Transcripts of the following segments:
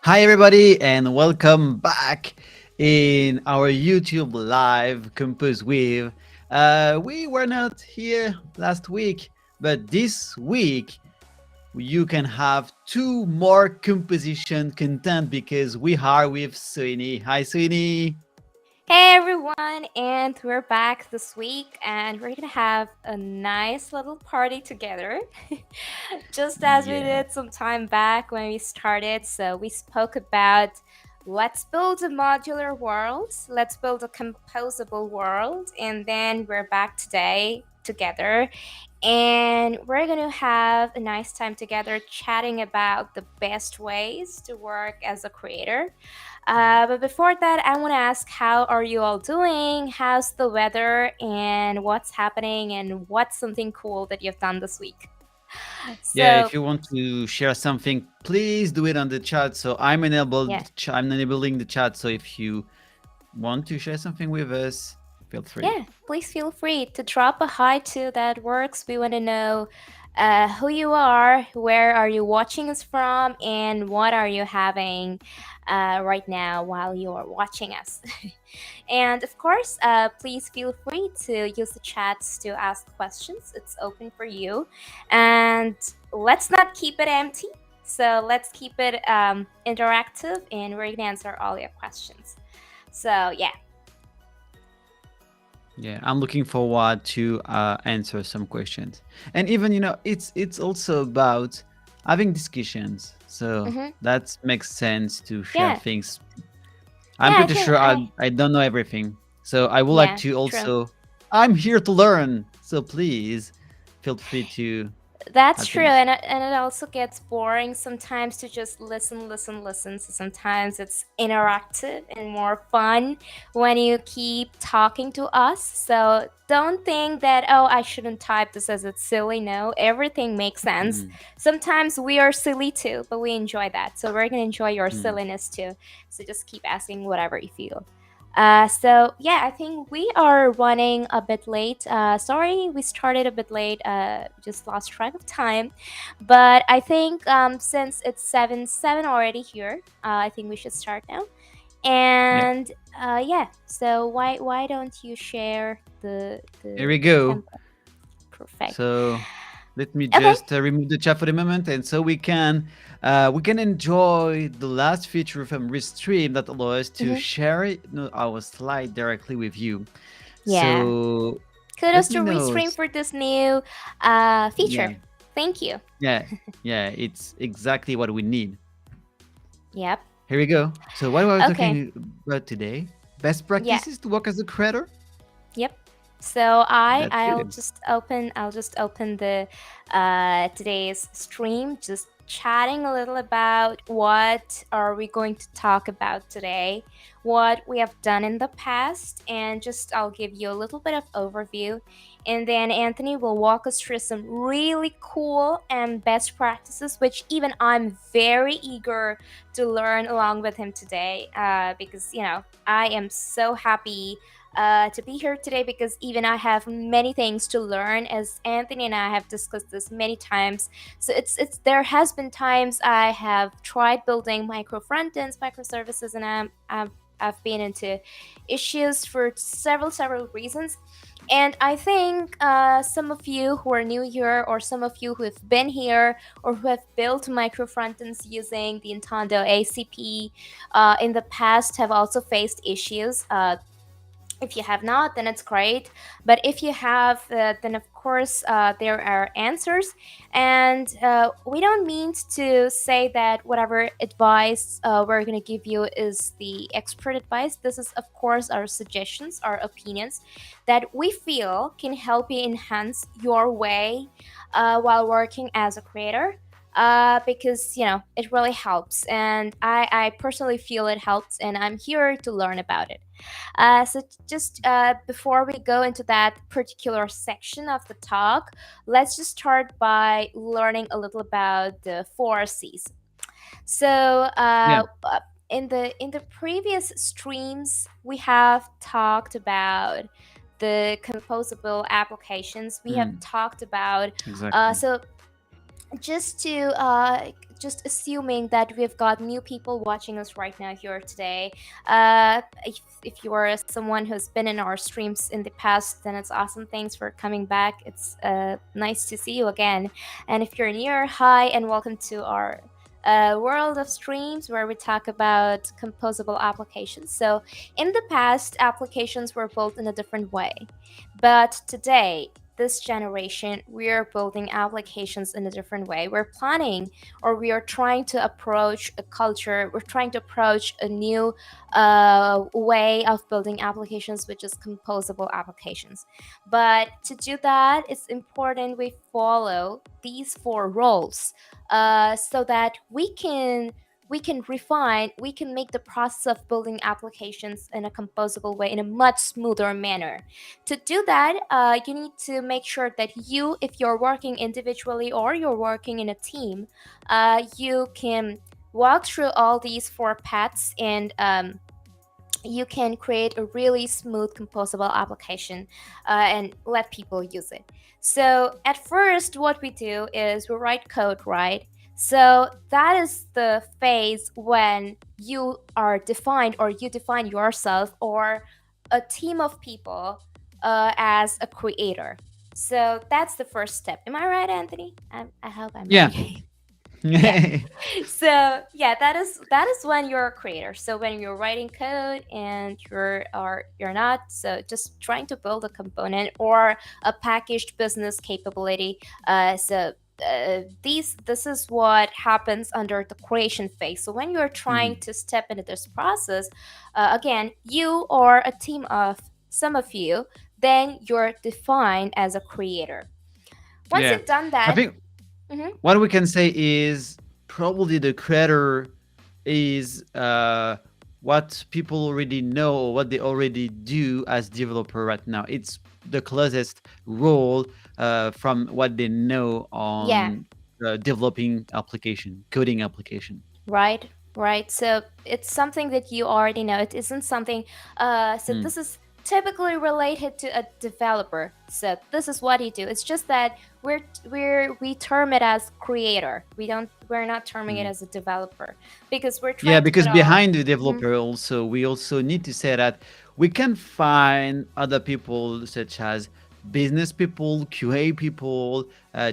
Hi, everybody, and welcome back in our YouTube live Compose with. We were not here last week, but this week you can have two more composition content because we are with Sohini. Hi, Sohini. Hey everyone, and we're back this week, and we're gonna have a nice little party together, just as we Yeah. did some time back when we started. So, we spoke about let's build a modular world, let's build a composable world, and then we're back today together, and we're gonna have a nice time together chatting about the best ways to work as a creator. But before that, I want to ask, how are you all doing? How's the weather and what's happening and what's something cool that you've done this week? Yeah, So, if you want to share something, please do it on the chat. So yeah, I'm enabling the chat. So if you want to share something with us, feel free. yeah, please feel free to drop a hi too. That works. We want to know who you are, where are you watching us from, and what are you having right now while you're watching us. And of course, please feel free to use the chats to ask questions. It's open for you. And let's not keep it empty. So let's keep it interactive, and we're going to answer all your questions. So, yeah. Yeah, I'm looking forward to answer some questions, and even it's also about having discussions. So Mm-hmm. that makes sense to share Yeah. things. I'm Yeah, I pretty think sure I. I don't know everything, so I would like Yeah, to true. also. I'm here to learn, so please feel free to That's add true, things. and it also gets boring sometimes to just listen, listen, listen. So sometimes it's interactive and more fun when you keep talking to us. So don't think that, oh, I shouldn't type this as it's silly. No, everything makes sense. Mm, Sometimes we are silly too, but we enjoy that. So we're gonna enjoy your mm. silliness too. So just keep asking whatever you feel. So yeah, I think we are running a bit late. Sorry, we started a bit late. Just lost track of time, but I think since it's 7 7 already here, I think we should start now. Yeah, And yeah, so why don't you share here the we go. template? Perfect. So let me Okay. just remove the chat for the moment, and so we can enjoy the last feature from Restream that allows us to Hmm. share our slide directly with you. Yeah. So Kudos let to me know. Restream for this new Yeah, feature. Thank you. yeah, yeah. It's exactly what we need. Yep. Here we go. So what are we Okay. talking about today? Best Yeah. practices to work as a creator. Yep. So That's good. I'll just open the today's stream, just chatting a little about what are we going to talk about today, what we have done in the past, and just I'll give you a little bit of overview, and then Anthony will walk us through some really cool and best practices, which even I'm very eager to learn along with him today, because I am so happy to be here today because even I have many things to learn, as Anthony and I have discussed this many times. So it's there has been times I have tried building micro front ends, microservices, and I've been into issues for several reasons. And I think some of you who are new here, or some of you who have been here, or who have built micro frontends using the Intando ACP in the past, have also faced issues. If you have not, then it's great. But if you have, then of course there are answers. And we don't mean to say that whatever advice we're going to give you is the expert advice. This is, of course, our suggestions, our opinions that we feel can help you enhance your way while working as a creator. Because it really helps, and I personally feel it helps, and I'm here to learn about it. So, just before we go into that particular section of the talk, let's just start by learning a little about the 4 C's. So, Yeah. in the previous streams, we have talked about the composable applications. We have Mm, talked about exactly. so just to just assuming that we've got new people watching us right now here today. If you are someone who's been in our streams in the past, then it's awesome. Thanks for coming back. It's nice to see you again. And if you're near, hi, and welcome to our world of streams where we talk about composable applications. So, in the past, applications were built in a different way. But today, this generation, we are building applications in a different way. We're planning, or we are trying to approach a culture, we're trying to approach a new way of building applications, which is composable applications. But to do that, it's important we follow these four roles so that we can refine, we can make the process of building applications in a composable way in a much smoother manner. To do that, you need to make sure that you, if you're working individually or you're working in a team, you can walk through all these four paths, and you can create a really smooth composable application and let people use it. So at first, what we do is we write code, right? So that is the phase when you are defined, or you define yourself or a team of people as a creator. So that's the first step. Am I right, Anthony? I hope I'm Yeah. right. Yeah. So yeah, that is when you're a creator. So when you're writing code and you're not, so just trying to build a component or a packaged business capability. This is what happens under the creation phase. So when you're trying Mhm. to step into this process, again, you or a team of some of you, then you're defined as a creator. Once Yeah. you've done I that. think Mhm. what we can say is probably the creator is what people already know or what they already do as developer right now. It's the closest role from what they know Yeah. on developing application, coding application. Right. So it's something that you already know. It isn't something. So Mm. this is typically related to a developer. So this is what you do. It's just that we term it as creator. We're not terming it Mm. as a developer because we're Yeah, trying to put because all. behind the Mhm. developer also, we also need to say that we can find other people such as business people, QA people,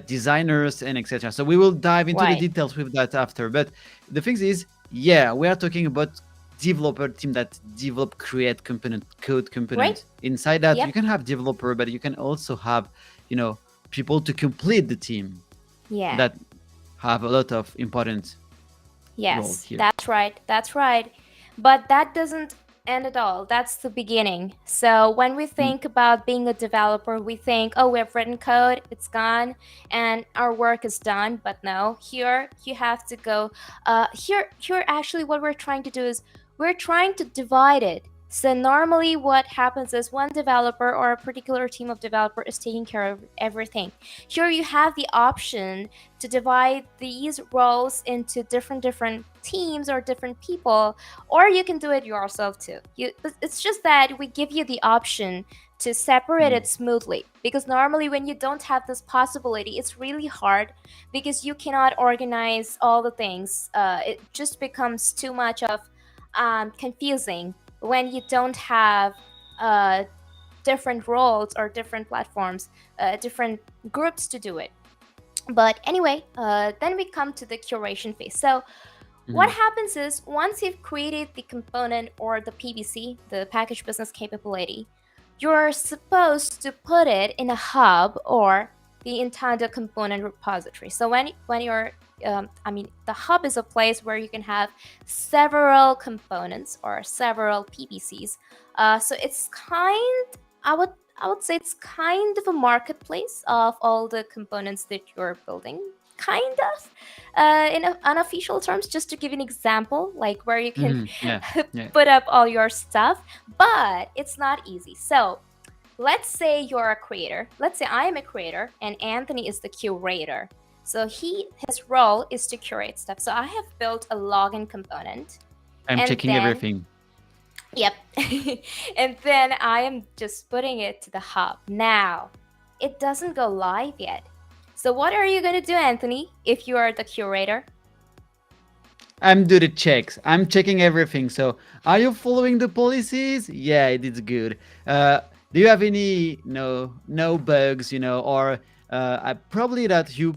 designers, and etc. So we will dive into the Right. details with that after. But the thing is, yeah, we are talking about developer team that develop, create component, code Right. component. Inside that, Yep. you can have developer, but you can also have, you know, people to complete the team Yeah. that have a lot of important role Yes, here. that's right. That's right. But that doesn't end at all. That's the beginning. So when we Mm. think about being a developer, we think, oh, we've written code, it's gone, and our work is done. But no, here you have to go. Here, actually, what we're trying to do is we're trying to divide it. So normally, what happens is one developer or a particular team of developer is taking care of everything. Here, you have the option to divide these roles into different teams or different people, or you can do it yourself too. It's just that we give you the option to separate Mm. it smoothly, because normally when you don't have this possibility, it's really hard because you cannot organize all the things. It just becomes too much of confusing when you don't have uh, different roles or different platforms, different groups to do it. But anyway, then we come to the curation phase. So what Mhm. happens is once you've created the component or the PBC, the package business capability, you're supposed to put it in a hub or the intended component repository. So when you're the hub is a place where you can have several components or several PBCs. So it's I would I would say it's kind of a marketplace of all the components that you're building. Kind of, in unofficial terms, just to give you an example, like where you can Mhm. Yeah. Yeah. put up all your stuff, but it's not easy. So let's say you're a creator. Let's say I am a creator and Anthony is the curator. So his role is to curate stuff. So I have built a login component, I'm and checking then everything. yep, and then I am just putting it to the hub. Now, it doesn't go live yet. So what are you gonna do, Anthony, if you are the curator? I'm doing the checks. I'm checking everything. So, are you following the policies? Yeah, it is good. Do you have any no bugs? Or probably that you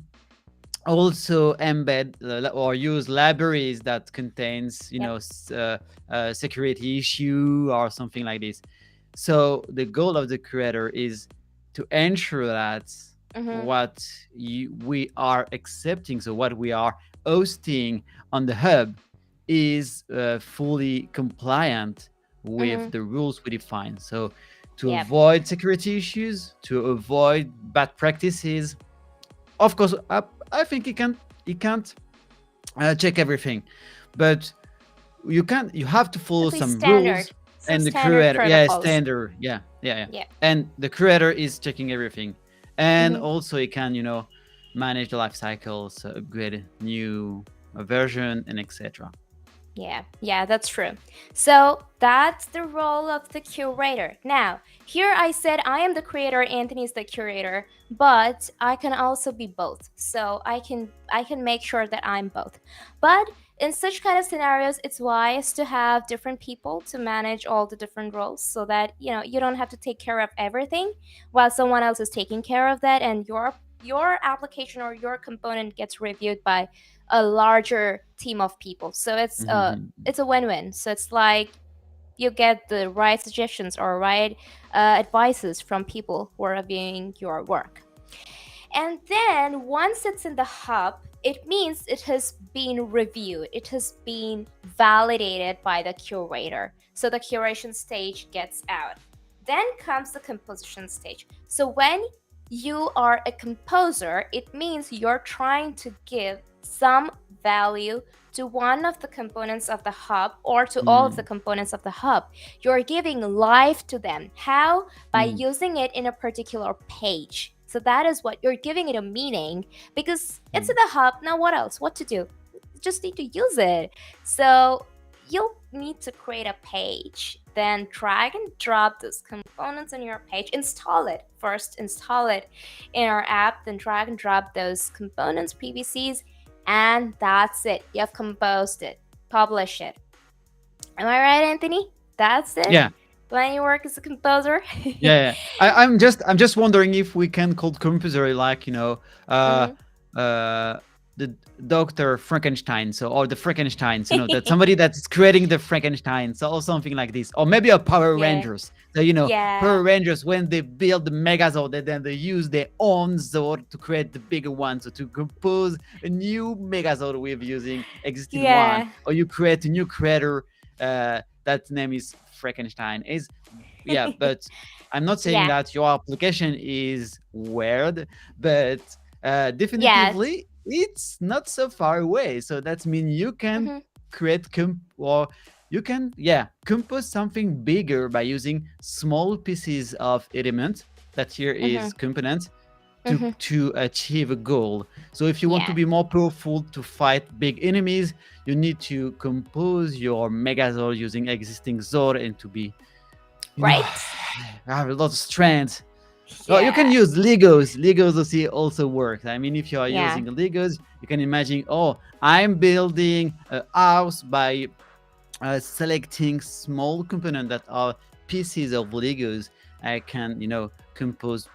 also embed or use libraries that contains Yep. security issue or something like this. So the goal of the creator is to ensure that Mm-hmm. we are accepting, so what we are hosting on the hub is fully compliant with Mm-hmm. the rules we define. So to Yep. avoid security issues, to avoid bad practices, of course, I think he can't check everything, but you have to follow At least some rules. standard. Some And the standard creator, yeah, protocols. standard, yeah, yeah, yeah. Yep. And the creator is checking everything, and Mm-hmm. also he can manage the life cycles, upgrade new version, and etc. Yeah, yeah, that's true. So that's the role of the curator. Now, here I said I am the creator, Anthony is the curator, but I can also be both. So I can make sure that I'm both. But in such kind of scenarios, it's wise to have different people to manage all the different roles so that you don't have to take care of everything while someone else is taking care of that, and your application or your component gets reviewed by a larger team of people. So Hmm. it's a win-win. So it's like you get the right suggestions or right advices from people who are reviewing your work. And then once it's in the hub, it means it has been reviewed, it has been validated by the curator. So the curation stage gets out. Then comes the composition stage. So when you are a composer, it means you're trying to give some value to one of the components of the hub or to all of the Mm, components of the hub. You're giving life to them. How? By mm, using it in a particular page. So that is what you're giving it a meaning because it's mm, in the hub. Now, what else? What to do? You just need to use it. So you'll need to create a page, then drag and drop those components on your page, install it. First, install it in our app, then drag and drop those components, PVCs, and that's it. You have composed it, publish it. Am I right, Anthony? That's it? yeah. When you work as a composer? Yeah, yeah. I'm just wondering if we can call composer like uh Mm-hmm. uh the Doctor Frankenstein, so or the Frankensteins, that somebody that's creating the Frankenstein, so or something like this, or maybe a Power Yeah. Rangers. So Yeah. Power Rangers when they build the Megazord, and then they use their own Zord to create the bigger one, so to compose a new Megazord with using existing one, Yeah. or you create a new creator that name is Frankenstein. Is Yeah, but I'm not saying Yeah. that your application is weird, but Yeah. definitively it's not so far away. So that means you can Mm-hmm. create or you can compose something bigger by using small pieces of element that here Mm-hmm. is component to Mm-hmm. to achieve a goal. So if you want to Yeah. be more powerful to fight big enemies, you need to compose your Megazord using existing Zord and to be you know, Right? have a lot of strength. Well, you can Yeah. use Legos. Legos also works. I mean, if you are Yeah. using Legos, you can imagine, oh, I'm building a house by selecting small components that are pieces of Legos. I can, compose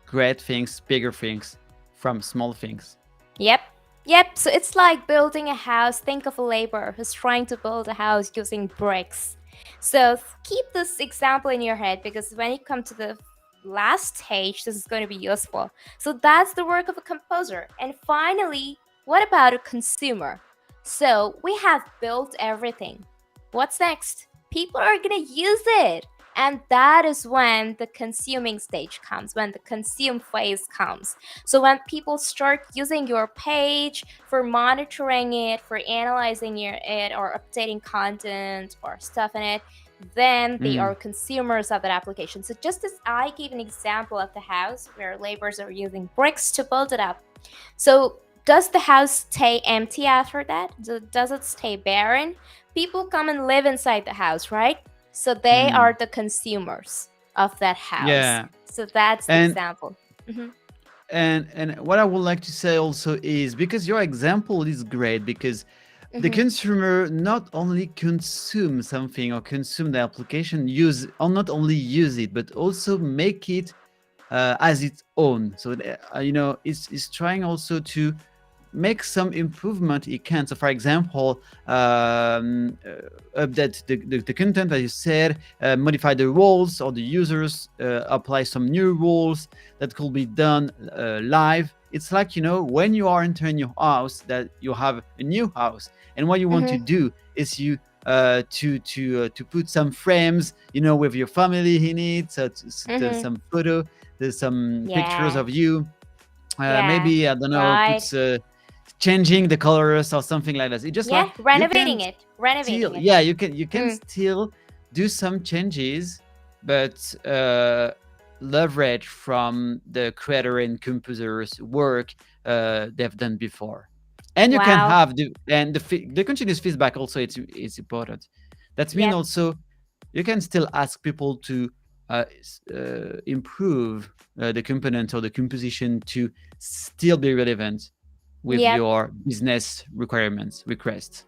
great things, bigger things from small things. Yep. Yep. So it's like building a house. Think of a laborer who's trying to build a house using bricks. So keep this example in your head because when you come to the last stage, this is going to be useful. So that's the work of a composer. And finally, what about a consumer? So we have built everything. What's next? People are going to use it. And that is when the consuming stage comes, when the consume phase comes. So when people start using your page for monitoring it, for analyzing it, or updating content or stuff in it, then they Mm, are consumers of that application. So just as I gave an example of the house where laborers are using bricks to build it up. So does the house stay empty after that? Does it stay barren? People come and live inside the house, right? So they are mm, the consumers of that house. yeah, So that's the and example. Hmm. and what I would like to say also is because your example is great because The Hmm. consumer not only consume something or consume the application, use or not only use it, but also make it as its own. So it's trying also to make some improvement it can. So for example, update the content as you said, modify the roles or the users, apply some new rules that could be done live. It's like, when you are entering your house, that you have a new house, and what you want to Hmm. do is you to put some frames, with your family in it, so Hmm. some photo, there's some pictures Yeah. of you, Yeah. maybe I don't know, Right. puts changing the colors or something like that. It's just Yeah. like you can Renovating it. Renovating still, it. yeah, you can Mm. still do some changes, but leverage from the creator and composer's work they've done before. And you can Wow. have the continuous feedback also. It's important. That means Yep. also you can still ask people to improve the component or the composition to still be relevant with Yep. your business requirements requests.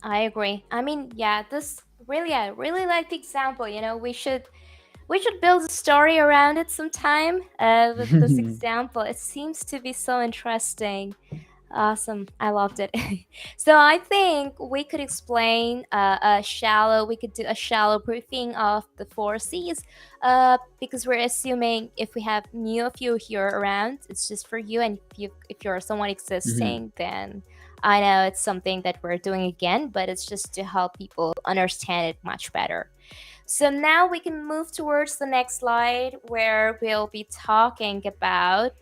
I agree. I mean, yeah, this really, I really like the example. We should build a story around it sometime. With this example, it seems to be so interesting. Awesome. I loved it. So I think we could explain we could do a shallow briefing of the four C's, because we're assuming if we have new of you here around, it's just for you. And if you're someone Mhm. existing, then I know it's something that we're doing again, but it's just to help people understand it much better. So now we can move towards the next slide where we'll be talking about,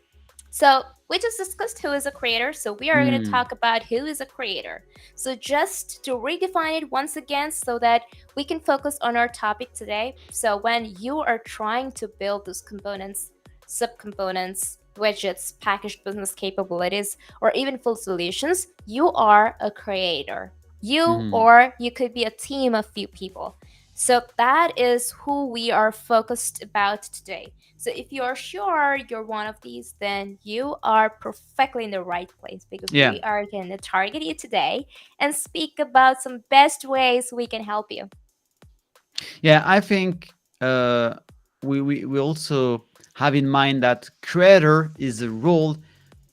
so we just discussed who is a creator, so we are going to Mm. talk about who is a creator. So just to redefine it once again so that we can focus on our topic today. So when you are trying to build those components, subcomponents, widgets, packaged business capabilities, or even full solutions, you are a creator. You Mhm. or you could be a team of few people. So that is who we are focused about today. So if you're sure you're one of these, then you are perfectly in the right place because Yeah. we are going to target you today and speak about some best ways we can help you. Yeah, I think we also have in mind that creator is a role,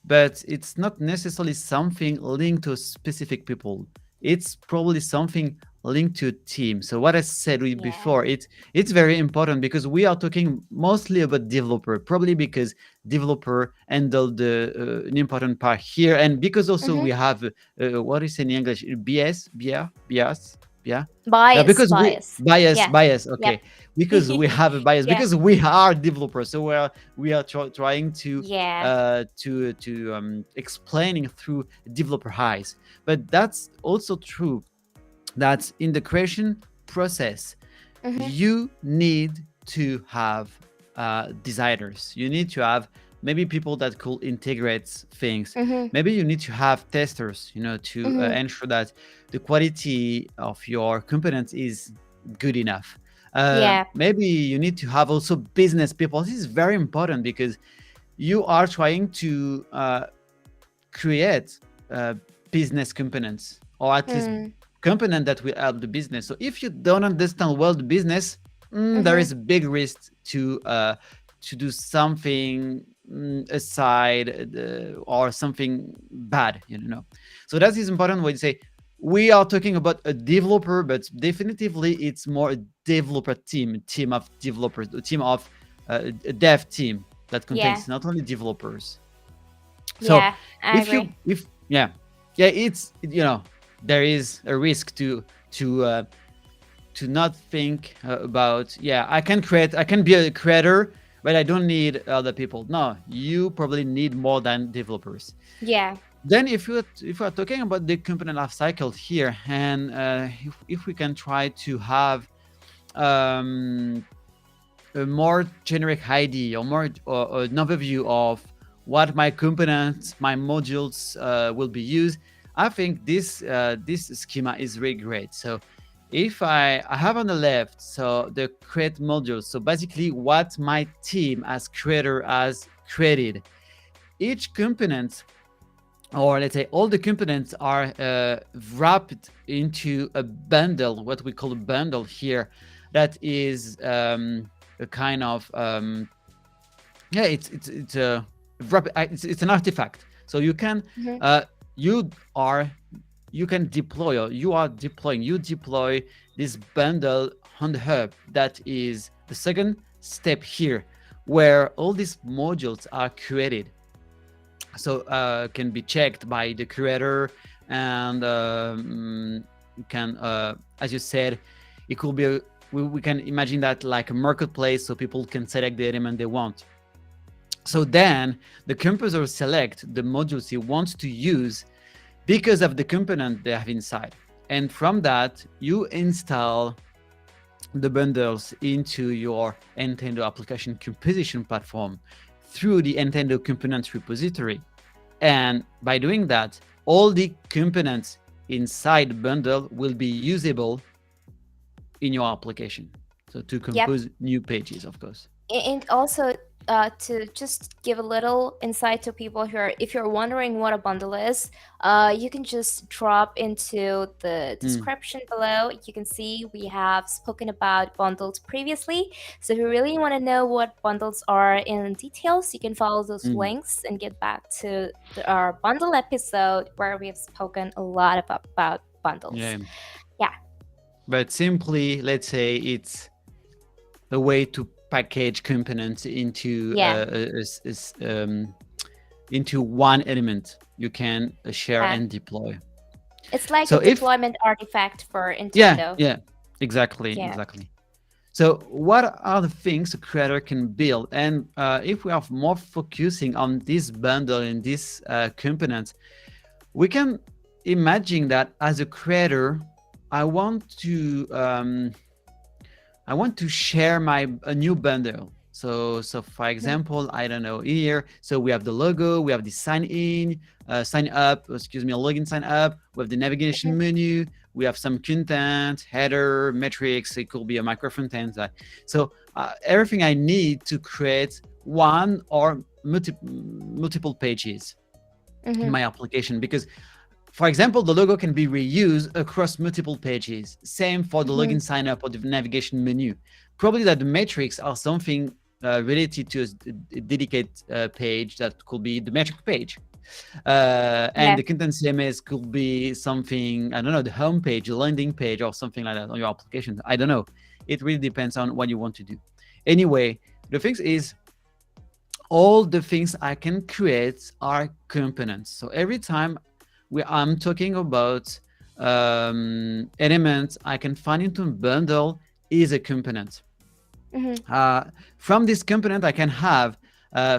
but it's not necessarily something linked to specific people. It's probably something linked to a team. So what I said Yeah. before, it's very important because we are talking mostly about developer, probably because developer handle the an important part here, and because also Mm-hmm. we have what is in English, BS, bias, yeah. Bias, Because we bias. Yeah. bias, Yep. okay, because we have a bias, Yeah. because we are developers, so we are trying to Yeah. explaining through developer eyes. But that's also true that in the creation process, Mm-hmm. you need to have designers. You need to have maybe people that could integrate things. Mm-hmm. Maybe you need to have testers, to Mm-hmm. ensure that the quality of your components is good enough. Yeah. Maybe you need to have also business people. This is very important because you are trying to create uh, business components, or at least Mm. component that will help the business. So if you don't understand well the business, there Mm-hmm. is a big risk to do something aside, or something bad. So that is important when you say we are talking about a developer, but definitively it's more a developer team of developers, a team of a dev team that Yeah. contains not only developers. So Yeah. I if agree. you if yeah, it's there is a risk to not think about, yeah, I can be a creator, but I don't need other people. No, you probably need more than developers. Yeah. Then if we're talking about the component life cycle here, and if we can try to have um, a more generic idea, or more or an overview of what my components, my modules will be used, I think this schema is really great. So if I have on the left, so the create modules, so basically what my team as creator has created, each component or let's say all the components are wrapped into a bundle, what we call a bundle here, that is a kind of yeah, it's an artifact. So you can Hmm. you are you can deploy, or you deploy this bundle on the hub. That is the second step here, where all these modules are created. So can be checked by the creator, and you can as you said, it could be we can imagine that like a marketplace, so people can select the element they want. So then the composer select the modules he wants to use because of the component they have inside. And from that, you install the bundles into your Nintendo application composition platform through the Nintendo components repository. And by doing that, all the components inside the bundle will be usable in your application. So to Yep. compose new pages, of course. And also, to just give a little insight to people who are, if you're wondering what a bundle is, you can just drop into the Mm, description below. You can see we have spoken about bundles previously. So if you really want to know what bundles are in details, you can follow those mm, links and get back to our bundle episode where we have spoken a lot about bundles. yeah. Yeah, But simply, let's say it's a way to package components into yeah, into one element you can share yeah. and deploy. It's like a So if deployment artifact for yeah, Nintendo. yeah, exactly, Yeah. exactly. So what are the things a creator can build? And if we are more focusing on this bundle and this component, we can imagine that as a creator, I want to share a new bundle. So for Mhm. example, I don't know here. So we have the logo, we have the sign up, excuse me, a login sign up. We have the navigation Mhm. menu. We have some content, header, metrics. It could be a micro front end. So everything I need to create one or multiple pages in Mhm. my application, because for example, the logo can be reused across multiple pages. Same for the Mhm. login sign up or the navigation menu. Probably that the metrics are something related to a dedicated page that could be the metric page. And Yeah. the content CMS could be something, I don't know, the home page, the landing page, or something like that on your application. I don't know. It really depends on what you want to do. Anyway, the thing is, all the things I can create are components. So every time I'm talking about elements I can find into a bundle is a component. Mhm. Uh, from this component, I can have,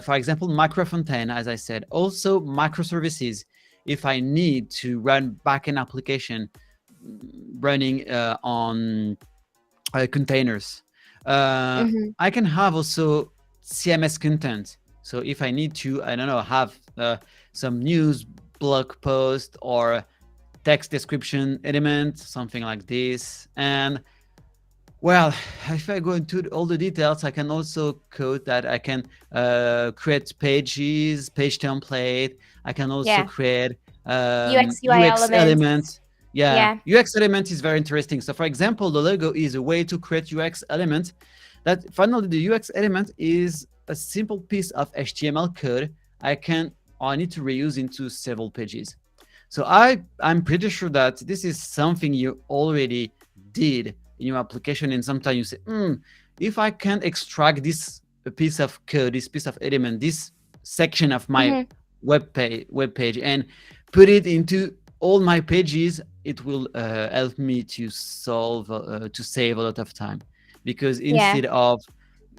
for example, microfontaine, as I said, also microservices. If I need to run backend application running on containers, Mhm. I can have also CMS content. So if I need to, I don't know, have some news blog post or text description element, something like this. And well, if I go into all the details, I can also code that. I can create pages, page template. I can also Yeah. create UX UI UX elements. elements. Yeah, Yeah. UX element is very interesting. So, for example, the logo is a way to create UX element. That finally, the UX element is a simple piece of HTML code I need to reuse into several pages. So I'm pretty sure that this is something you already did in your application, and sometimes you say, if I can extract this piece of code, this piece of element, this section of my Mhm. web page, and put it into all my pages, it will help me to save a lot of time, because Yeah. instead of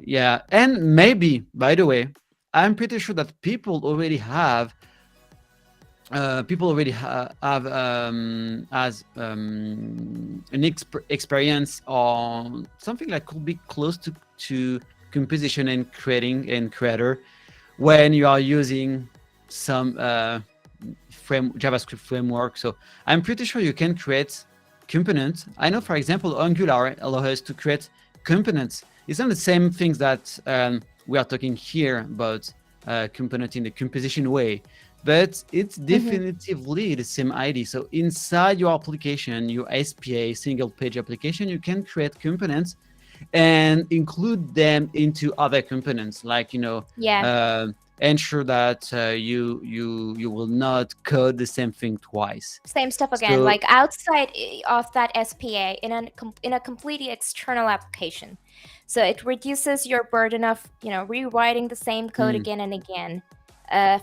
yeah. And maybe, by the way, I'm pretty sure that people already have as an experience on something that could be close to composition and creating and creator, when you are using some JavaScript framework. So I'm pretty sure you can create components. I know, for example, Angular allows us to create components. It's not the same things that we are talking here about component in the composition way. but it's Mhm. definitively the same ID. So inside your application, your SPA single page application, you can create components and include them into other components, like Yeah. uh, ensure that you will not code the same thing twice. Same stuff again, So like outside of that SPA in a completely external application. So it reduces your burden of rewriting the same code mm, again and again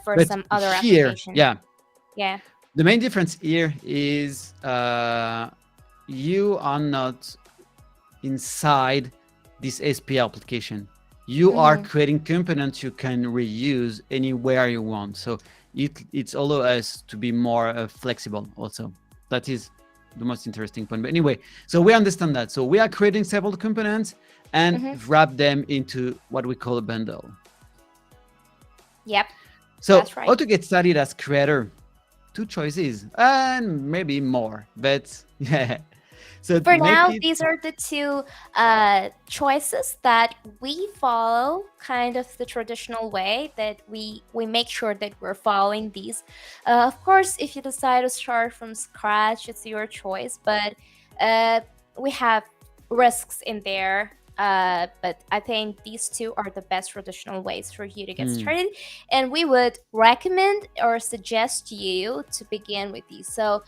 for but some other here, application. yeah, Yeah. the main difference here is you are not inside this SPA application. You are Mm-hmm. creating components you can reuse anywhere you want. So it's allow us to be more flexible also. That is the most interesting point. But anyway, so we understand that. So we are creating several components and Mm-hmm. wrap them into what we call a bundle. Yep. So That's how right. to get started as creator? Two choices and maybe more, but yeah. So to For make now, it, these are the two choices that we follow, kind of the traditional way that we make sure that we're following these. Of course, if you decide to start from scratch, it's your choice, but uh, we have risks in there. But I think these two are the best traditional ways for you to get hmm, started, and we would recommend or suggest you to begin with these. So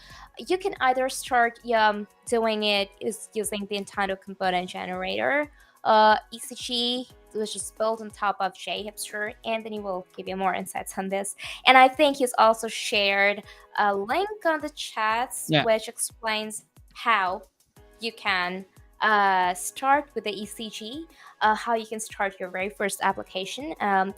you can either start doing it is using the entitled component generator, ECG, which is built on top of JHipster. Anthony will give you more insights on this. And I think he's also shared a link on the chats yeah. which explains how you can start with the ECG, how you can start your very first application.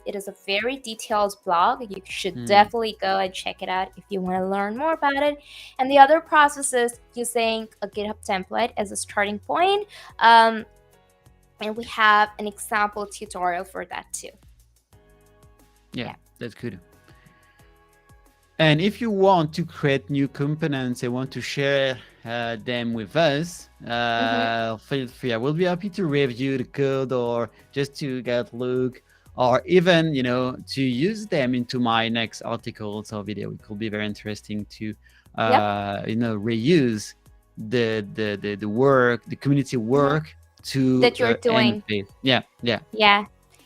It is a very detailed blog. You should Hmm. definitely go and check it out if you want to learn more about it. And the other process is using a GitHub template as a starting point. And we have an example tutorial for that too. Yeah, Yeah. that's good. And if you want to create new components and want to share them with us, Mm-hmm. feel free. I will be happy to review the code or just to get a look, or even to use them into my next articles or video. It could be very interesting to Yep. reuse the work, the community Mm-hmm. work to That you're end doing. phase. Yeah, yeah, Yeah.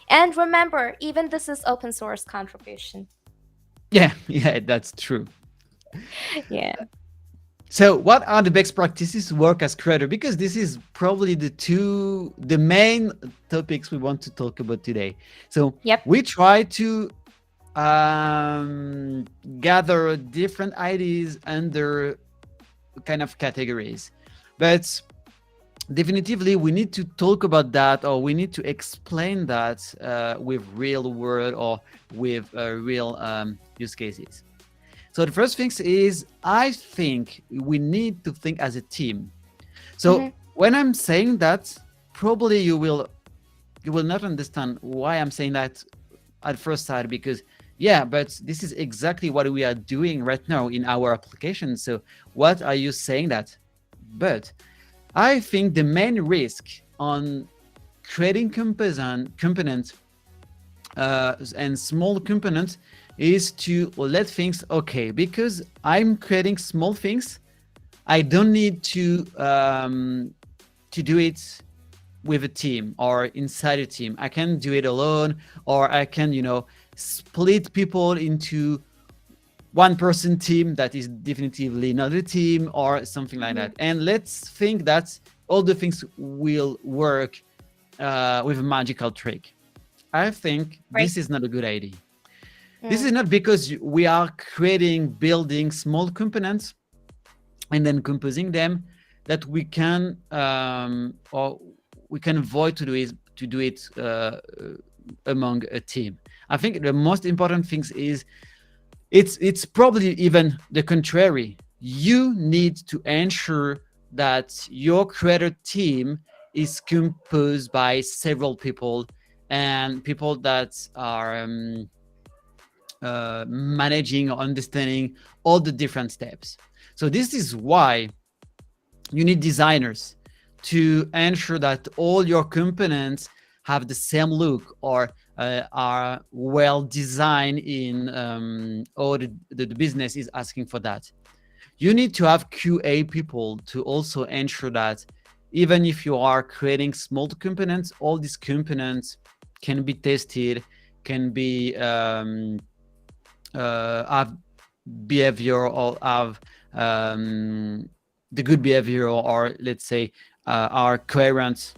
And remember, even this is open source contribution. yeah, yeah. That's true. Yeah. So, what are the best practices to work as creator? Because this is probably the main topics we want to talk about today. So, Yep. we try to um, gather different ideas under kind of categories, but definitively we need to talk about that, or we need to explain that with real world or with real use cases. So the first thing is, I think we need to think as a team. So Mm-hmm. when I'm saying that, probably you will not understand why I'm saying that at first sight, because yeah, but this is exactly what we are doing right now in our application. So what are you saying that? But I think the main risk on creating components and small components is to let things okay, because I'm creating small things. I don't need to do it with a team or inside a team. I can do it alone, or I can split people into one person team that is definitively not a team or something like Mm-hmm. that. And let's think that all the things will work with a magical trick. I think Right. this is not a good idea. This Mm. is not because we are building small components and then composing them that we can or we can avoid to do it among a team. I think the most important things is it's probably even the contrary. You need to ensure that your creator team is composed by several people, and people that are managing or understanding all the different steps. So this is why you need designers to ensure that all your components have the same look or are well designed in or the business is asking for that. You need to have QA people to also ensure that even if you are creating small components, all these components can be tested, can be have behavior or have um, the good behavior, or let's say are coherent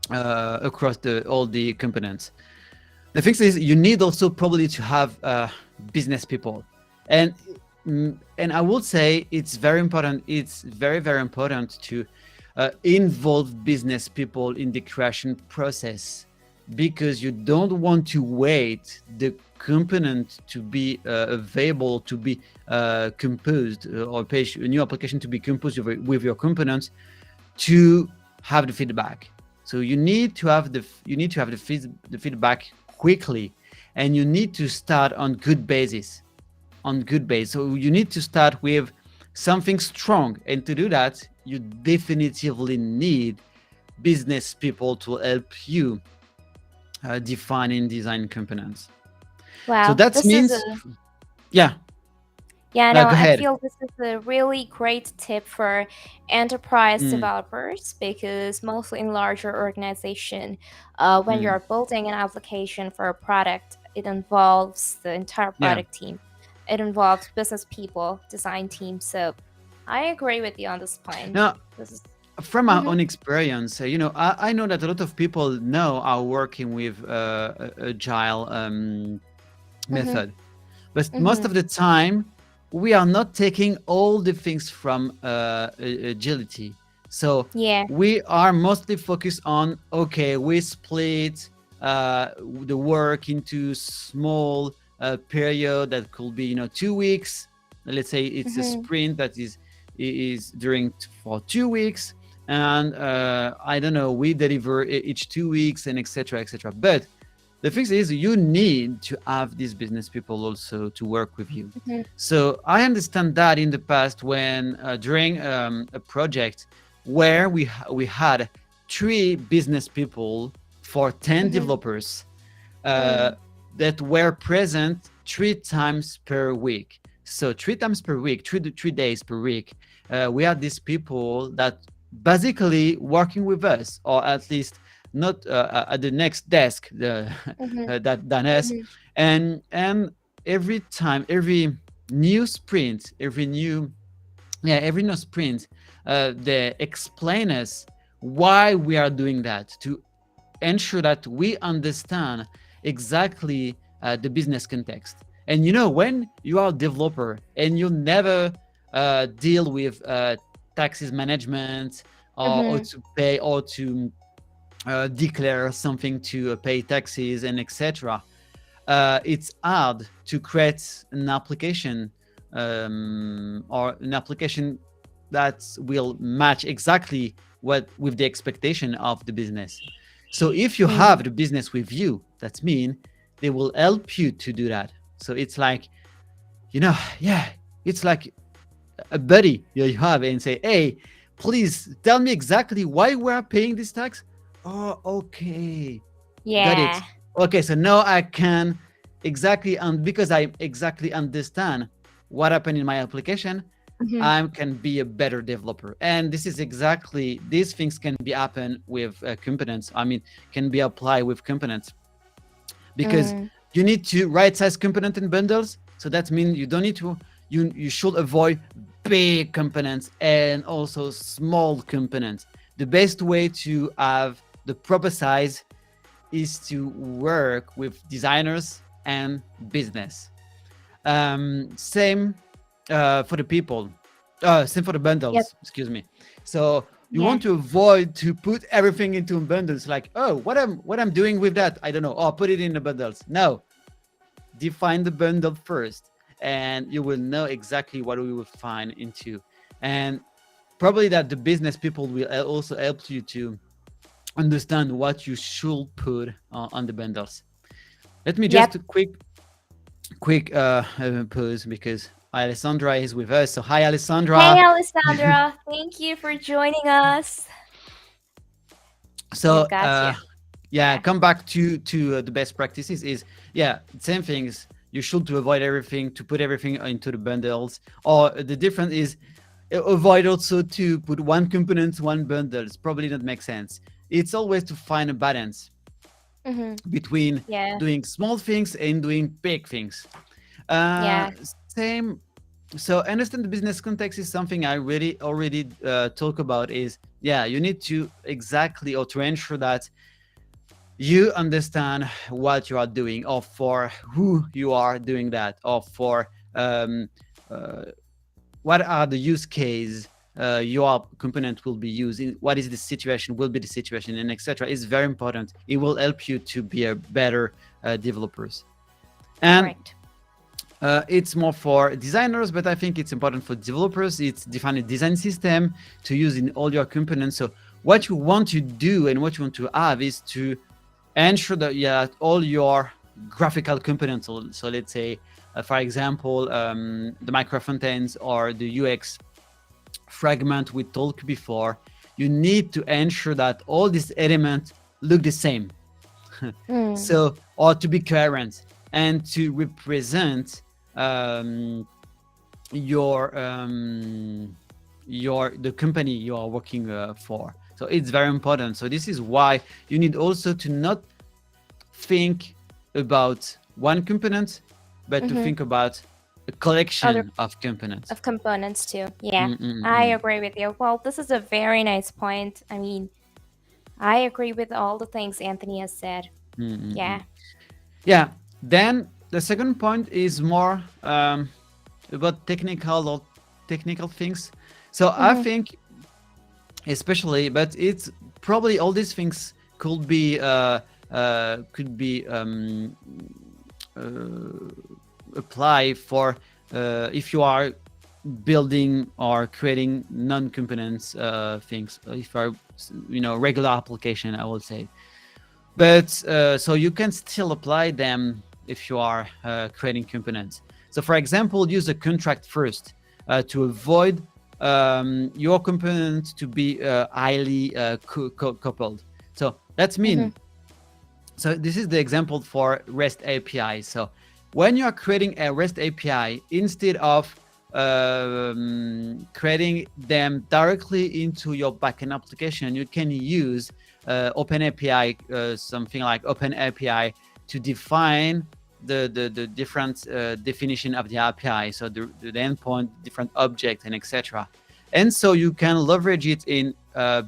across all the components. The thing is, you need also probably to have business people, and and I would say it's very important. It's very important to involve business people in the creation process, because you don't want to wait the component to be available, to be composed, or page a new application to be composed with your components to have the feedback. So you need to have the feedback quickly, and you need to start on good basis. On good base. So you need to start with something strong, and to do that, you definitively need business people to help you define and design components. So Wow, that this is a means, yeah. yeah, Now no, go I ahead. feel this is a really great tip for enterprise Mm, developers because mostly in larger organization, when mm, you're building an application for a product, it involves the entire yeah. product team. It involves business people, design team. So I agree with you on this point. Now, This is. from my Mm-hmm, own experience, I know that a lot of people know are working with agile mm-hmm, method, but most mm-hmm. of the time we are not taking all the things from agility. So Yeah. we are mostly focused on, okay, we split the work into small period that could be 2 weeks. Let's say it's a Mm-hmm, sprint that is during for 2 weeks, and I don't know, we deliver each 2 weeks and etc etc. But the thing is, you need to have these business people also to work with you. mm-hmm, So I understand that in the past, when during a project where we had 3 business people for 10 mm-hmm, developers uh, mm, that were present 3 times per week. So 3 times per week, 3 days per week, we had these people that basically working with us, or at least not at the next desk mm-hmm, that than us, mm-hmm, and every time, every new sprint, every new sprint, they explain us why we are doing that, to ensure that we understand exactly the business context. And when you are a developer and you never deal with taxes management, or mm-hmm. to pay, or to declare something to pay taxes and etc., it's hard to create an application, or an application that will match exactly what with the expectation of the business. So if you Mm. have the business with you, that means they will help you to do that. So it's like, yeah, it's like a buddy you have, and say, hey, please tell me exactly why we're paying this tax. Oh, okay, got it. Yeah. Okay, so now I can exactly, and because I exactly understand what happened in my application, Mm-hmm. I can be a better developer. And this is exactly, these things can be happen with components. I mean, can be applied with components, because Mm. you need to right size component in bundles. So that means you don't need to, you should avoid big components and also small components. The best way to have the proper size is to work with designers and business. Same for the people. Same for the Yep. bundles. Excuse me. So you Yeah. want to avoid to put everything into bundles. Like, oh, what I'm doing with that? I don't know. Oh, put it in the bundles. No, define the bundle first, and you will know exactly what we will find into. And probably that the business people will also help you to understand what you should put on the bundles. Let me just Yep. a quick pause, because Alessandra is with us. So hi, Hey, Alessandra. Alessandra. Thank you for joining us. So We've got you. yeah, Yeah. come back to the best practices is, yeah, same things. You should to avoid everything, to put everything into the bundles, or the difference is avoid also to put one component one bundles, probably not make sense. It's always to find a balance Mm-hmm. between Yeah. doing small things and doing big things. Yeah. Same. So understand the business context is something I really already talk about. Is, yeah, you need to exactly, or to ensure that you understand what you are doing, or for who you are doing that, or for um, uh, what are the use case your component will be used in, what is the situation will be the situation, and etc. Is very important. It will help you to be a better developers. And Correct. it's more for designers, but I think it's important for developers. It's define a design system to use in all your components. So what you want to do and what you want to have is to ensure that, yeah, all your graphical components. So let's say, for example, the micro frontends or the UX fragment we talked before. You need to ensure that all these elements look the same. Mm. So, or to be coherent and to represent um, your the company you are working for. So it's very important. So this is why you need also to not think about one component, but to Mm-hmm. think about a Other collection of components. of components too. Yeah. I Mm-mm-mm. agree with you. Well, this is a very nice point. I mean, I agree with all the things Anthony has said. Mm-mm-mm. Yeah. Yeah. Then the second point is more about technical things. So I Mm-hmm. think, especially, but it's probably all these things could be uh, apply for if you are building or creating non-components things, if you are, regular application, I will say. But so you can still apply them if you are creating components. So for example, use a contract first to avoid your component to be highly coupled. So that's Mm-hmm. mean, so this is the example for REST API. So when you are creating a REST API, instead of creating them directly into your backend application, you can use OpenAPI, something like OpenAPI, to define the different definition of the API. So the endpoint, different object, and etc. And so you can leverage it in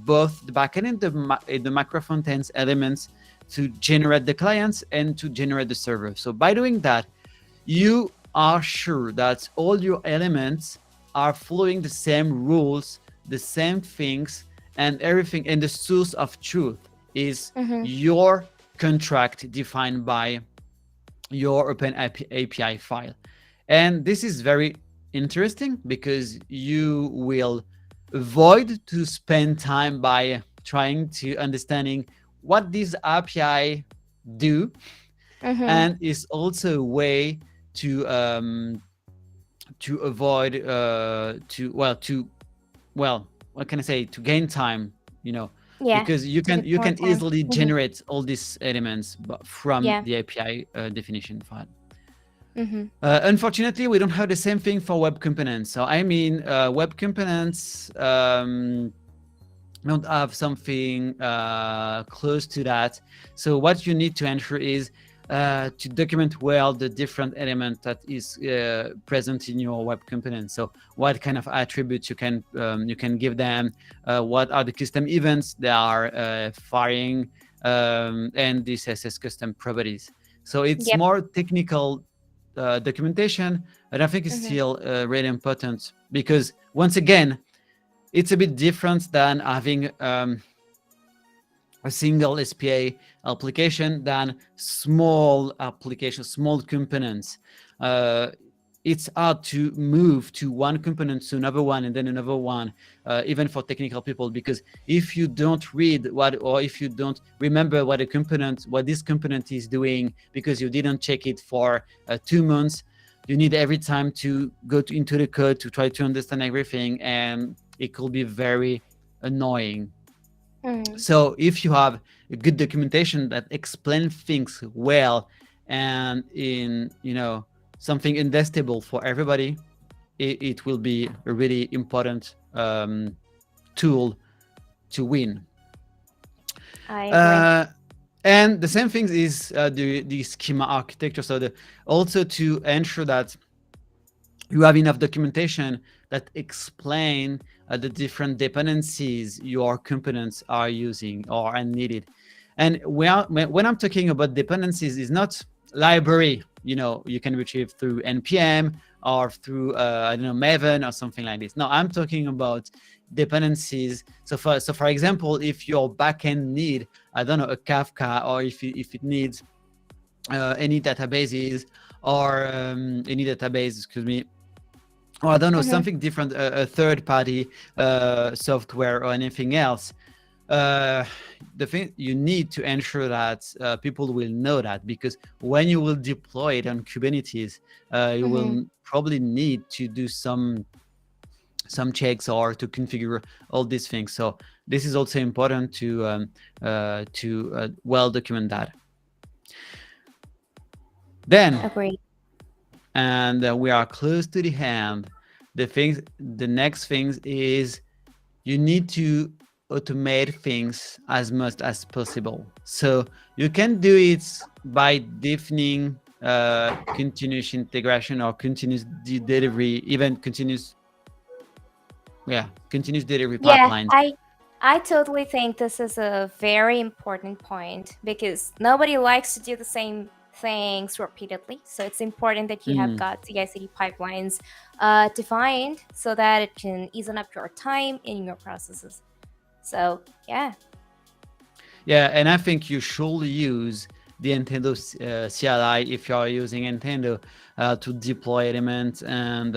both the backend and the macro frontends elements to generate the clients and to generate the server. So by doing that, you are sure that all your elements are following the same rules, the same things, and everything. And the source of truth is Mm-hmm. your contract defined by your Open API file. And this is very interesting because you will avoid to spend time by trying to understanding what this API do, Mm-hmm. and is also a way to avoid well, what can I say, to gain time, Yeah. because you To can get you more can time. easily Mm-hmm. generate all these elements from Yeah. the API definition file. Mm-hmm. Unfortunately, we don't have the same thing for web components. So I mean, web components don't have something close to that. So what you need to ensure is to document well the different element that is present in your web component. So what kind of attributes you can give them, what are the custom events they are firing, and this SS custom properties. So it's Yep. more technical documentation, but I think it's Mm-hmm. still really important because, once again, it's a bit different than having a single SPA application than small applications, small components. Uh, it's hard to move to one component to another one and then another one, even for technical people, because if you don't read what, or if you don't remember what this component is doing, because you didn't check it for 2 months, you need every time to go into the code to try to understand everything, and it could be very annoying. Mhm. So if you have a good documentation that explains things well and in something ingestible for everybody, it will be a really important tool to win. I agree. Uh, and the same thing is the schema architecture. So also to ensure that you have enough documentation that explain the different dependencies your components are using or are needed. And when I'm talking about dependencies, is not library. You can retrieve through npm or through I don't know, Maven or something like this. No, I'm talking about dependencies. So for example, if your backend need, I don't know, a Kafka, or if it needs any databases, or any database, excuse me, or I don't know, Mhm. something different, a third party software or anything else. Uh, the thing you need to ensure that people will know that, because when you will deploy it on Kubernetes, you Mhm. will probably need to do some checks or to configure all these things. So this is also important to well document that. Then, Agreed. and we are close to the end. The next thing is you need to automate things as much as possible. So you can do it by defining continuous integration or continuous delivery, even continuous delivery Yeah, pipelines. I totally think this is a very important point because nobody likes to do the same things repeatedly. So it's important that you have Mm. got CI/CD pipelines defined so that it can ease up your time in your processes. So yeah, Yeah, and I think you should use the Nintendo CLI if you are using Nintendo to deploy elements. And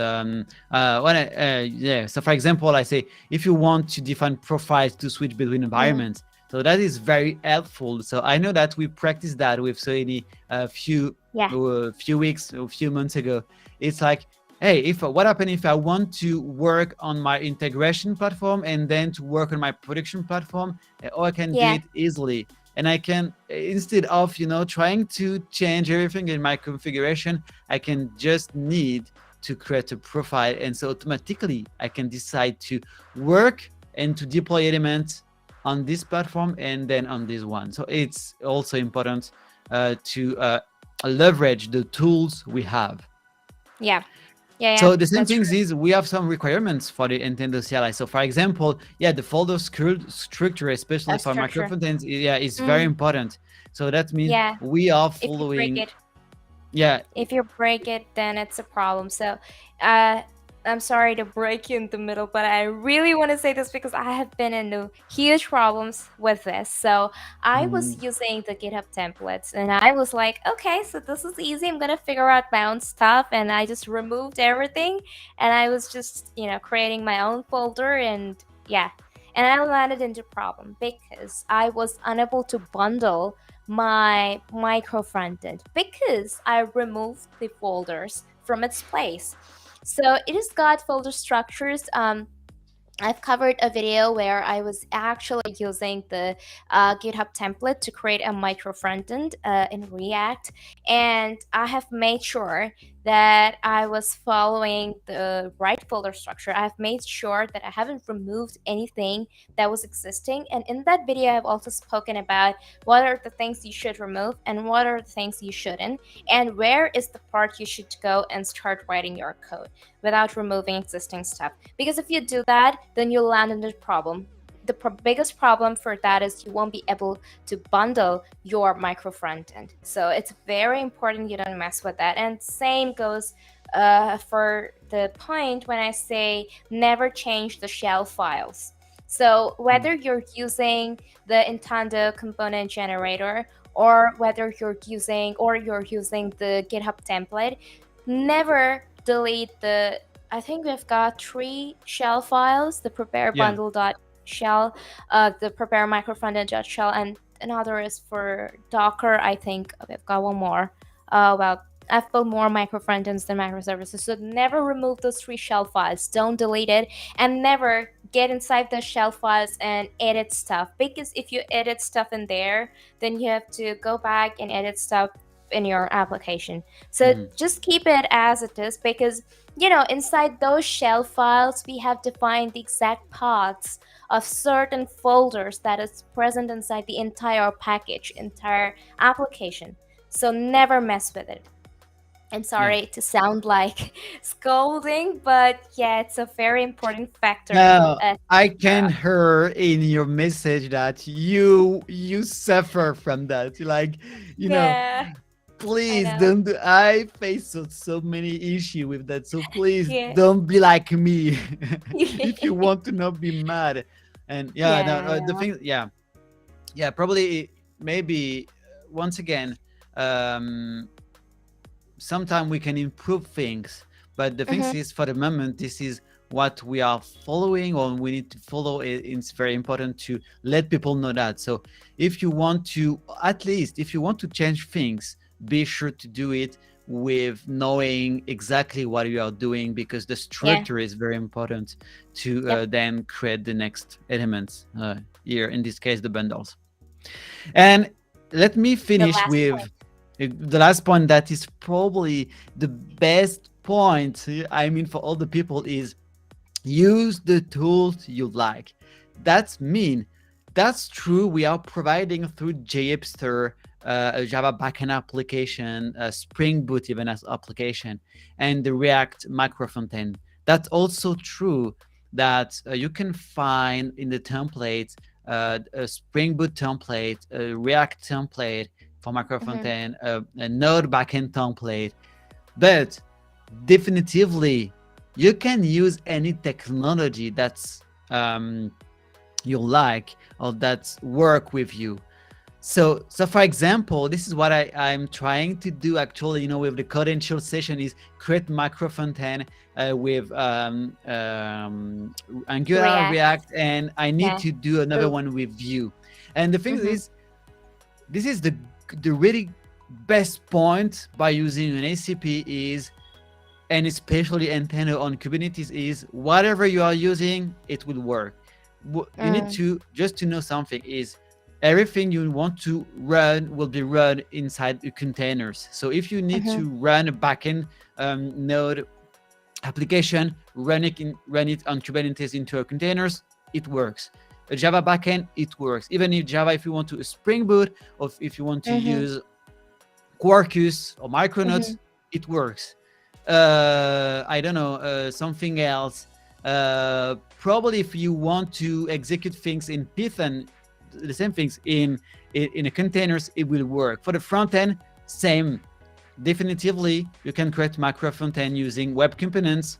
yeah, so for example, I say if you want to define profiles to switch between mm, environments, so that is very helpful. So I know that we practiced that with Sohini a yeah, few weeks, a few months ago. It's like, hey, if what happens if I want to work on my integration platform and then to work on my production platform? Or I can do yeah, it easily. And I can, instead of trying to change everything in my configuration, I can just need to create a profile, and so automatically I can decide to work and to deploy elements on this platform and then on this one. So it's also important to leverage the tools we have. yeah, yeah, yeah. So the same That's thing true. is we have some requirements for the Nintendo CLI. So for example, yeah, the folder structure, especially A for structure. microfontends, yeah, is very Mm, important. So that means yeah. we are If you break following, it, yeah. if you break it, then it's a problem. So, uh, I'm sorry to break you in the middle, but I really want to say this because I have been into huge problems with this. So, I was Mhm. using the GitHub templates and I was like, okay, so this is easy. I'm going to figure out my own stuff. And I just removed everything and I was just, creating my own folder and yeah. And I landed into problem because I was unable to bundle my micro frontend because I removed the folders from its place. So it has got folder structures. I've covered a video where I was actually using the GitHub template to create a micro frontend in React, and I have made sure that I was following the right folder structure. I've made sure that I haven't removed anything that was existing, and in that video, I've also spoken about what are the things you should remove and what are the things you shouldn't, and where is the part you should go and start writing your code without removing existing stuff. Because if you do that, then you'll land in a problem. The biggest problem for that is you won't be able to bundle your micro front end. So it's very important you don't mess with that. And same goes for the point when I say never change the shell files. So whether you're using the Intando component generator or whether you're using the GitHub template, never delete the. I think we've got three shell files: the prepare Yeah. bundle dot shell, the prepare microfrontend dot shell, and another is for Docker. I think we've got one more. Well, I've built more microfrontends than microservices, so never remove those three shell files. Don't delete it, and never get inside the shell files and edit stuff, because if you edit stuff in there, then you have to go back and edit stuff in your application. So Mhm. just keep it as it is, because inside those shell files we have defined the exact paths of certain folders that is present inside the entire package, entire application. So never mess with it. I'm Yeah. sorry to sound like scolding, but yeah, it's a very important factor Now, to I take care can of. hear in your message that you suffer from that. Like, you know, Yeah, I please know. don't do, I face so many issue with that. So please Yeah. don't be like me if you want to not be mad. And yeah, no, Yeah, I the know. thing, yeah, probably maybe once again, um sometimes we can improve things, but the thing Mhm. is, for the moment, this is what we are following or we need to follow. It's very important to let people know that. So if you want to, at least if you want to change things, be sure to do it with knowing exactly what you are doing, because the Yeah. structure is very important to Yep. then create the next elements, here in this case the bundles. And let me The finish last with point. the last point that is probably the best point. I mean, for all the people, is use the tools you like. That's mean. That's true. We are providing through JHipster a Java backend application, a Spring Boot even as application, and the React micro frontend. That's also true that you can find in the template a Spring Boot template, a React template for micro Mhm. frontend, a Node backend template, but definitively you can use any technology that's you like or that's work with you. So for example, this is what I'm trying to do actually, with the credential session, is create micro frontend with Angular, React. React, and I need Yeah. to do another True. one with Vue. And the thing Mhm. is, this is the really best point by using an ACP is, and especially antenna on Kubernetes, is whatever you are using, it will work. You need Mm. to just to know something is everything you want to run will be run inside the containers. So if you need Mhm. to run a backend node application, run it on Kubernetes into a containers, it works. A Java backend, it works. Even if Java, if you want to Spring Boot, or if you want to Mhm. use Quarkus or Micronauts, Mhm. it works. I don't know, something else. Probably if you want to execute things in Python, the same things in a containers, it will work. For the front end, same. Definitively, you can create macro front end using web components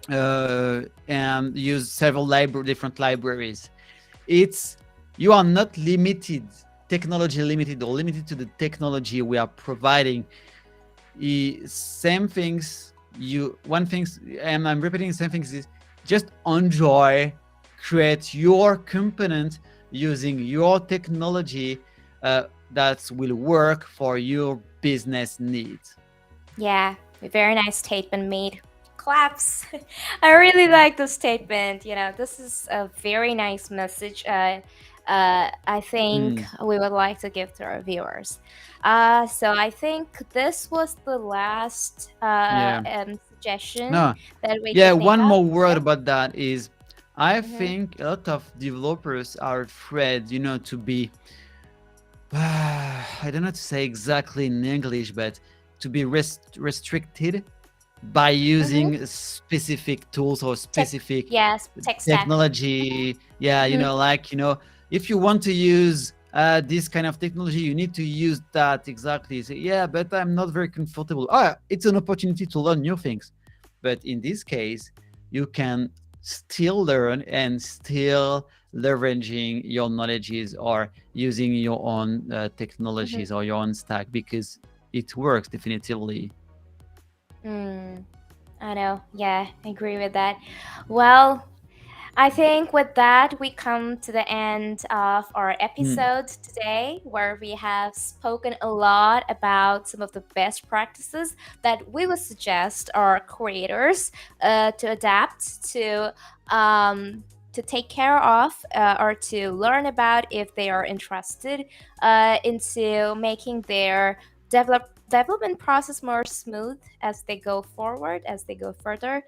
and use several different libraries. It's You are not limited, technology limited, or limited to the technology we are providing. Same things you one things, and I'm repeating same things, is just enjoy, create your component using your technology that will work for your business needs. Yeah. A very nice statement made. Claps. I really like the statement. This is a very nice message. I think Mm, we would like to give to our viewers. So I think this was the last yeah. suggestion No. that we Yeah, could think one of. more word Yeah. about that is, I Mm-hmm. think a lot of developers are afraid, to be I don't know to say exactly in English, but to be restricted by Mm-hmm. using specific tools or Tech. specific Yes. Tech stack. technology. Yeah, Mm-hmm. like, if you want to use this kind of technology, you need to use that exactly. Say, yeah, but I'm not very comfortable. It's an opportunity to learn new things. But in this case, you can still learn and still leveraging your knowledges or using your own Mm-hmm. technologies or your own stack, because it works definitively. Mm. I know. Yeah, I agree with that. Well, I think with that, we come to the end of our Mm, episode today, where we have spoken a lot about some of the best practices that we would suggest our creators to adapt to take care of or to learn about if they are interested into making their development process more smooth as they go forward, as they go further.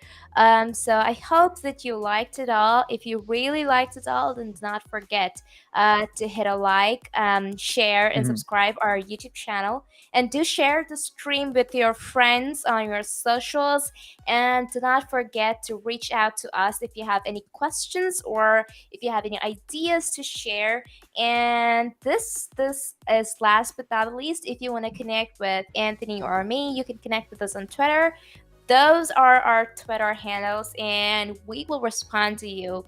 So I hope that you liked it all. If you really liked it all, then do not forget to hit a like, share, and mhm. subscribe our YouTube channel. And do share the stream with your friends on your socials. And do not forget to reach out to us if you have any questions or if you have any ideas to share. And this is last but not least. If you want to connect with Anthony or me, you can connect with us on Twitter. Those are our Twitter handles, and we will respond to you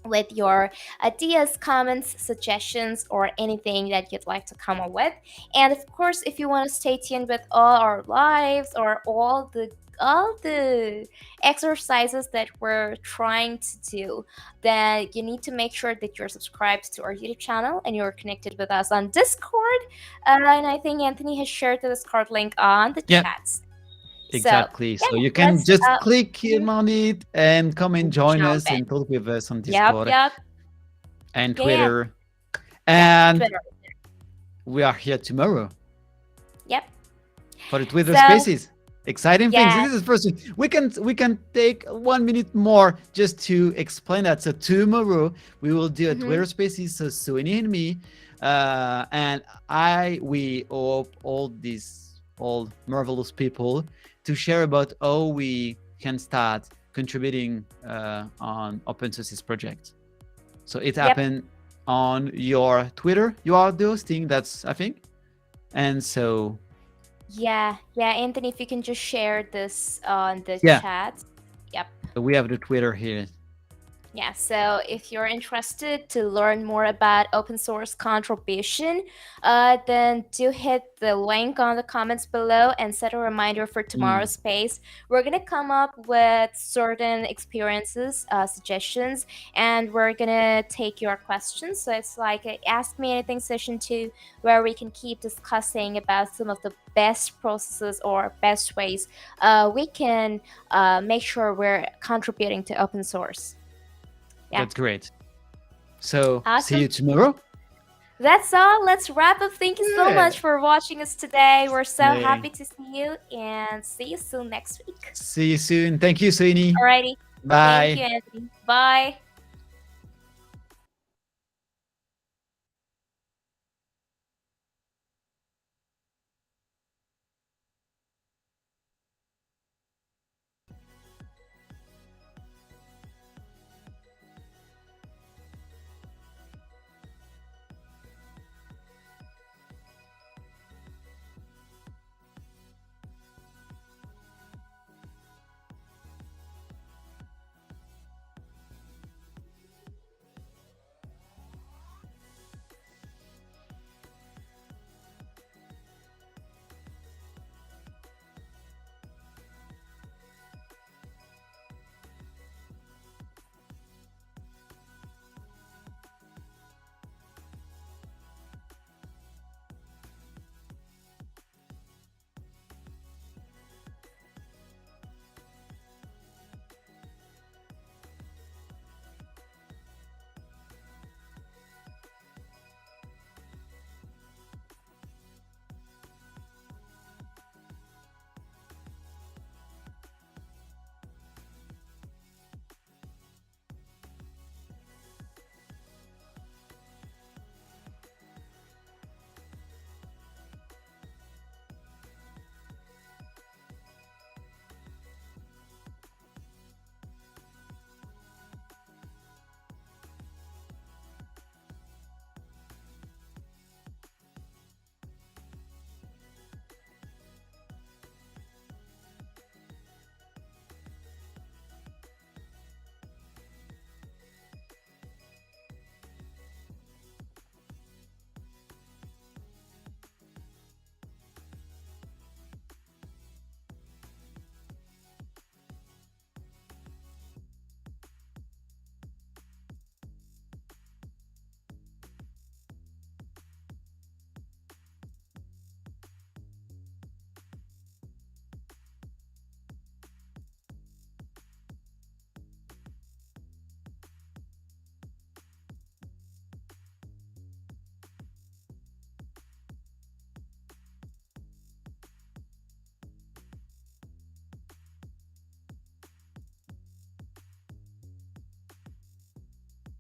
with your ideas, comments, suggestions, or anything that you'd like to come up with. And of course, if you want to stay tuned with all our lives or all the exercises that we're trying to do, then you need to make sure that you're subscribed to our YouTube channel and you're connected with us on Discord. And I think Anthony has shared the Discord link on the Yeah, chats. So exactly. yeah, So you can let's just click mhm, in on it and come and join jump us and in. talk with us on Yep, Discord yep, and yeah, yeah, Twitter. yep. And Twitter. we are here tomorrow Yep. for the Twitter So Spaces. Exciting things. yeah. This is first. We can take 1 minute more just to explain that. So tomorrow we will do a Hmm. Twitter Spaces. So Suini and me, and we hope all marvelous people to share about how we can start contributing on open sources projects. So it Yep. happened on your Twitter. You are the hosting. That's I think. And so Yeah. Yeah. Anthony, if you can just share this on the yeah, chat. Yep. so we have the Twitter here. Yeah, so if you're interested to learn more about open source contribution, then do hit the link on the comments below and set a reminder for Mm, tomorrow's space. We're gonna come up with certain experiences, suggestions, and we're gonna take your questions. So it's like a Ask Me Anything session 2, where we can keep discussing about some of the best processes or best ways we can make sure we're contributing to open source. Yeah. that's great. So see Awesome. you tomorrow. That's all. Let's wrap up. Thank you so Yeah. much for watching us today. We're so Yeah. happy to see you and see you soon next week. See you soon. Thank you, Suini. Alrighty. Thank you, Bye. Anthony. Bye.